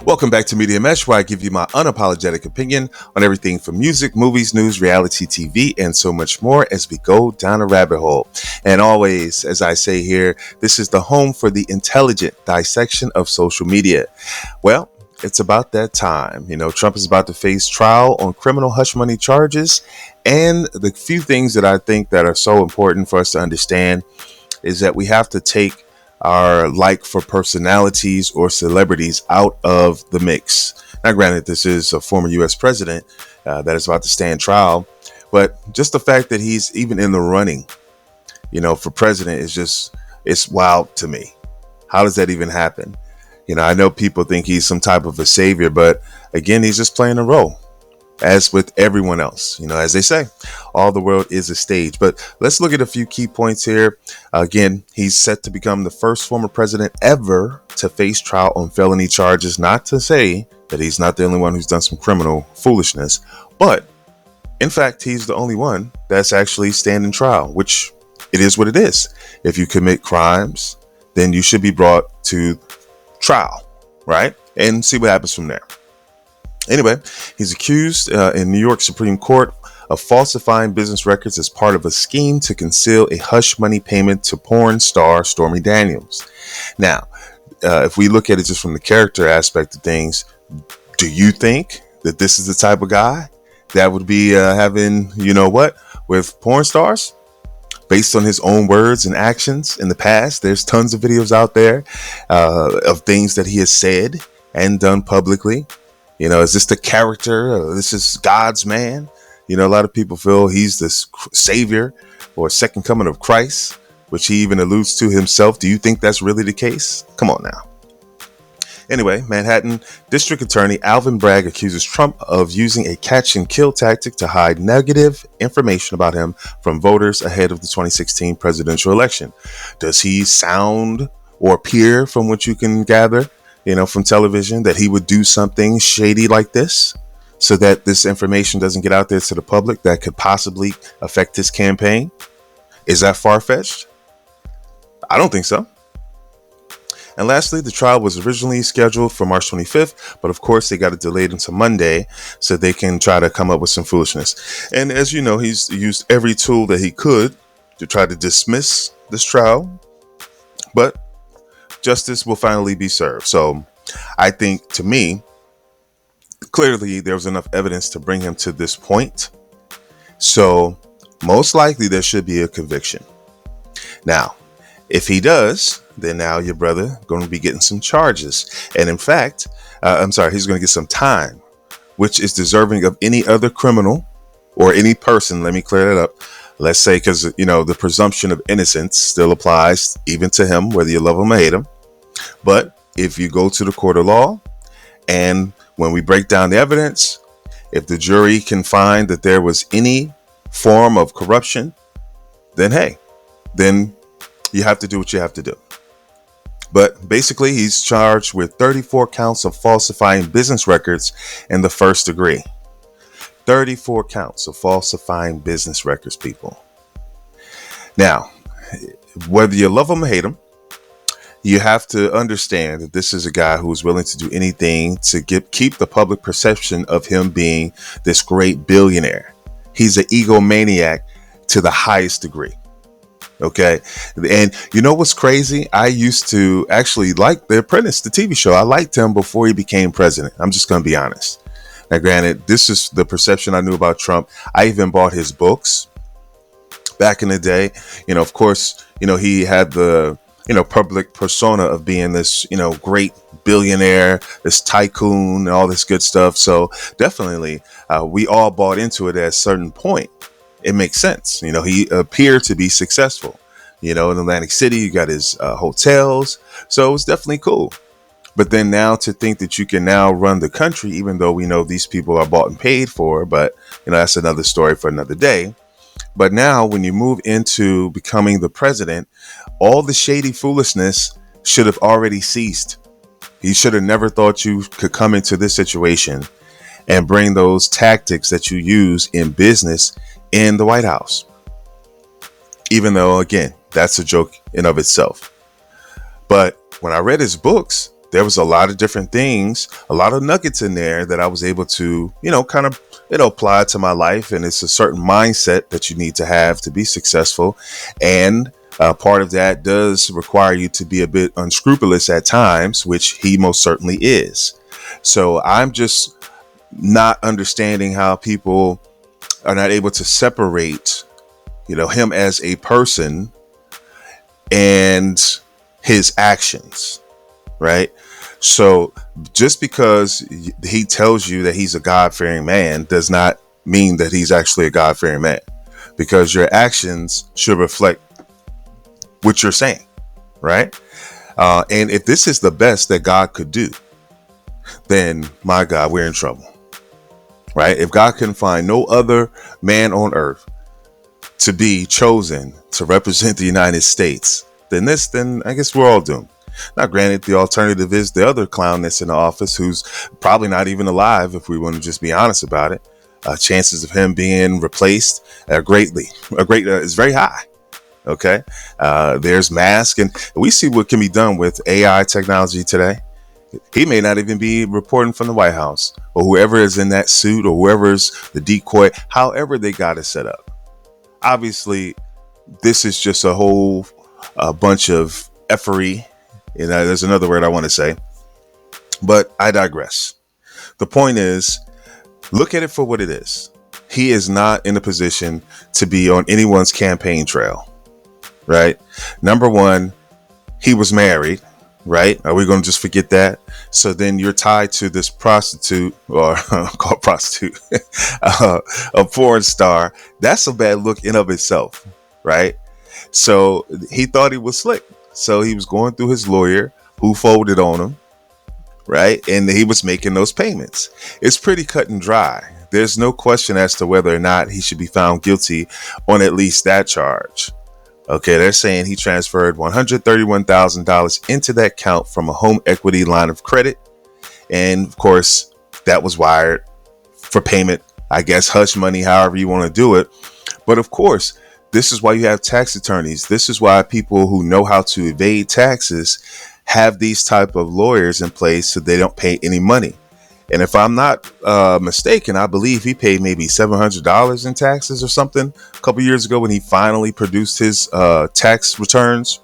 Welcome back to Media Mesh, where I give you my unapologetic opinion on everything from music, movies, news, reality TV, and so much more as we go down a rabbit hole. And always, as I say here, this is the home for the intelligent dissection of social media. Well, it's about that time. Trump is about to face trial on criminal hush money charges. And the few things that I think that are so important for us to understand is that we have to take our like for personalities or celebrities out of the mix. Now, granted, this is a former U.S. president that is about to stand trial, but just the fact that he's even in the running, for president it's wild to me. How does that even happen? I know people think he's some type of a savior, but again, he's just playing a role. As with everyone else, as they say, all the world is a stage. But let's look at a few key points here. Again, he's set to become the first former president ever to face trial on felony charges. Not to say that he's not the only one who's done some criminal foolishness, but in fact, he's the only one that's actually standing trial, which it is what it is. If you commit crimes, then you should be brought to trial, right? And see what happens from there. Anyway, he's accused in New York Supreme Court of falsifying business records as part of a scheme to conceal a hush money payment to porn star Stormy Daniels. Now, if we look at it just from the character aspect of things, do you think that this is the type of guy that would be having, with porn stars? Based on his own words and actions in the past, there's tons of videos out there of things that he has said and done publicly. Is this the character? This is God's man. A lot of people feel he's the savior or second coming of Christ, which he even alludes to himself. Do you think that's really the case? Come on now. Anyway, Manhattan District Attorney Alvin Bragg accuses Trump of using a catch and kill tactic to hide negative information about him from voters ahead of the 2016 presidential election. Does he sound or appear, from what you can gather, from television, that he would do something shady like this so that this information doesn't get out there to the public that could possibly affect his campaign? Is that far-fetched? I don't think so. And lastly, the trial was originally scheduled for March 25th, but of course they got it delayed until Monday so they can try to come up with some foolishness. And as you know, he's used every tool that he could to try to dismiss this trial, but justice will finally be served. So I think, to me, clearly there was enough evidence to bring him to this point. So most likely there should be a conviction. Now, if he does, then now your brother going to be getting some charges. And in fact, he's going to get some time, which is deserving of any other criminal or any person. Let me clear that up. Let's say, because, the presumption of innocence still applies even to him, whether you love him or hate him. But if you go to the court of law, and when we break down the evidence, if the jury can find that there was any form of corruption, then hey, then you have to do what you have to do. But basically, he's charged with 34 counts of falsifying business records in the first degree. 34 counts of falsifying business records, people. Now, whether you love him or hate him, you have to understand that this is a guy who's willing to do anything to keep the public perception of him being this great billionaire. He's an egomaniac to the highest degree. Okay. And you know what's crazy? I used to actually like The Apprentice, the TV show. I liked him before he became president. I'm just going to be honest. Now, granted, this is the perception I knew about Trump. I even bought his books back in the day. Of course, he had the public persona of being this, great billionaire, this tycoon, and all this good stuff. So definitely, we all bought into it at a certain point. It makes sense. He appeared to be successful. In Atlantic City, you got his hotels. So it was definitely cool. But then now to think that you can now run the country, even though we know these people are bought and paid for, but that's another story for another day. But now when you move into becoming the president, all the shady foolishness should have already ceased. He should have never thought you could come into this situation and bring those tactics that you use in business in the White House. Even though, again, that's a joke in of itself. But when I read his books, there was a lot of different things, a lot of nuggets in there that I was able to, kind of, apply to my life. And it's a certain mindset that you need to have to be successful. And part of that does require you to be a bit unscrupulous at times, which he most certainly is. So I'm just not understanding how people are not able to separate, him as a person and his actions, right? So just because he tells you that he's a God-fearing man does not mean that he's actually a God-fearing man, because your actions should reflect what you're saying, right? And if this is the best that God could do, then my God, we're in trouble, right? If God can find no other man on earth to be chosen to represent the United States, then I guess we're all doomed. Now, granted, the alternative is the other clown that's in the office, who's probably not even alive, if we want to just be honest about it. Chances of him being replaced is very high. Okay. There's mask, and we see what can be done with AI technology today. He may not even be reporting from the White House, or whoever is in that suit, or whoever's the decoy, however they got it set up. Obviously, this is just a whole bunch of effery. There's another word I want to say, but I digress. The point is, look at it for what it is. He is not in a position to be on anyone's campaign trail, right? Number one, he was married, right? Are we going to just forget that? So then you're tied to this prostitute, or called prostitute, a porn star. That's a bad look in of itself, right? So he thought he was slick. So he was going through his lawyer, who folded on him, right? And he was making those payments. It's pretty cut and dry. There's no question as to whether or not he should be found guilty on at least that charge. Okay, they're saying he transferred $131,000 into that account from a home equity line of credit. And of course, that was wired for payment, I guess, hush money, however you want to do it. But of course, this is why you have tax attorneys. This is why people who know how to evade taxes have these type of lawyers in place, so they don't pay any money. And if I'm not mistaken, I believe he paid maybe $700 in taxes or something a couple years ago when he finally produced his tax returns,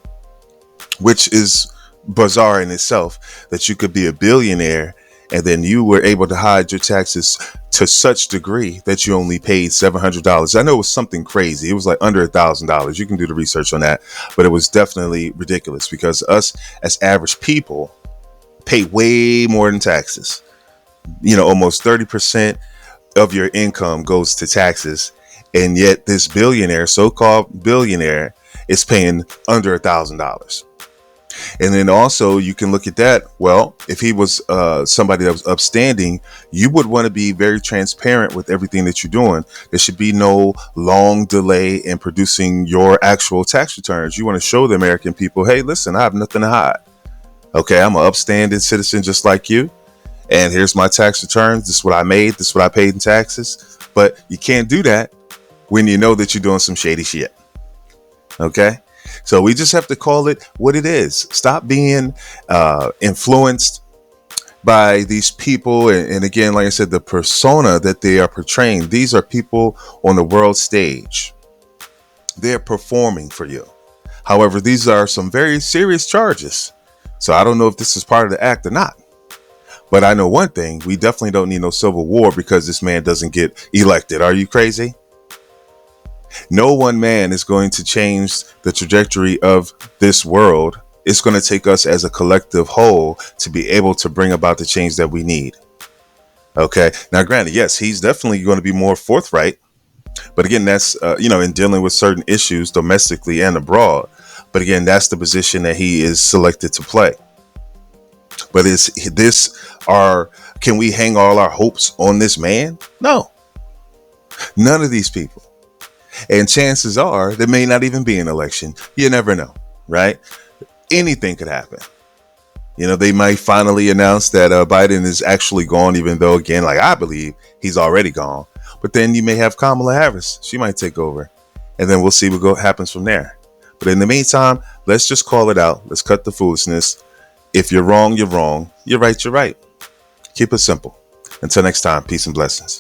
which is bizarre in itself, that you could be a billionaire and then you were able to hide your taxes to such degree that you only paid $700. I know it was something crazy. It was like under $1,000. You can do the research on that, but it was definitely ridiculous, because us as average people pay way more than taxes. Almost 30% of your income goes to taxes. And yet this billionaire, so-called billionaire, is paying under $1,000. And then also you can look at that. Well, if he was somebody that was upstanding, you would want to be very transparent with everything that you're doing. There should be no long delay in producing your actual tax returns. You want to show the American people, hey, listen, I have nothing to hide. Okay, I'm an upstanding citizen just like you. And here's my tax returns. This is what I made. This is what I paid in taxes. But you can't do that when you know that you're doing some shady shit. Okay. So we just have to call it what it is. Stop being influenced by these people. And again, like I said, the persona that they are portraying. These are people on the world stage. They're performing for you. However, these are some very serious charges. So I don't know if this is part of the act or not. But I know one thing, we definitely don't need no civil war because this man doesn't get elected. Are you crazy? No one man is going to change the trajectory of this world. It's going to take us as a collective whole to be able to bring about the change that we need. Okay. Now, granted, yes, he's definitely going to be more forthright. But again, that's, in dealing with certain issues domestically and abroad. But again, that's the position that he is selected to play. But can we hang all our hopes on this man? No, none of these people. And chances are there may not even be an election. You never know, right? Anything could happen. They might finally announce that Biden is actually gone, even though, again, like I believe he's already gone. But then you may have Kamala Harris. She might take over. And then we'll see what happens from there. But in the meantime, let's just call it out. Let's cut the foolishness. If you're wrong, you're wrong. You're right, you're right. Keep it simple. Until next time, peace and blessings.